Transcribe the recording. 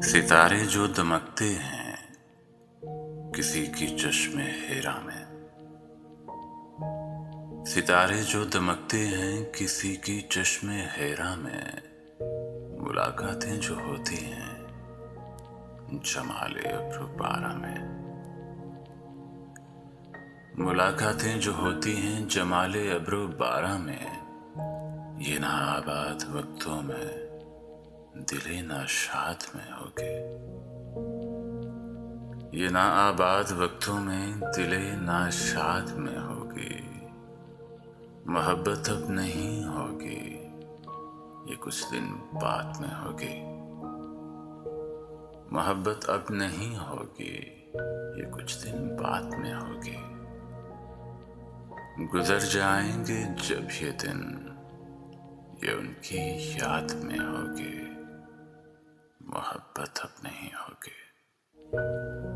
सितारे जो दमकते हैं किसी की चश्मे हेरा में, सितारे जो दमकते हैं किसी की चश्मे हेरा में, मुलाकातें जो होती हैं जमाले अब्रू बारा में, मुलाकातें जो होती हैं जमाले अब्रू बारा में, ये ना आबाद वक्तों में दिले ना शाद में होगे, ये ना आबाद वक्तों में दिले ना शाद में होगी। मोहब्बत अब नहीं होगी, ये कुछ दिन बाद में होगी। मोहब्बत अब नहीं होगी, ये कुछ दिन बाद में होगी। गुजर जाएंगे जब ये दिन, ये उनकी याद में होगी। मोहब्बत अब नहीं होगी।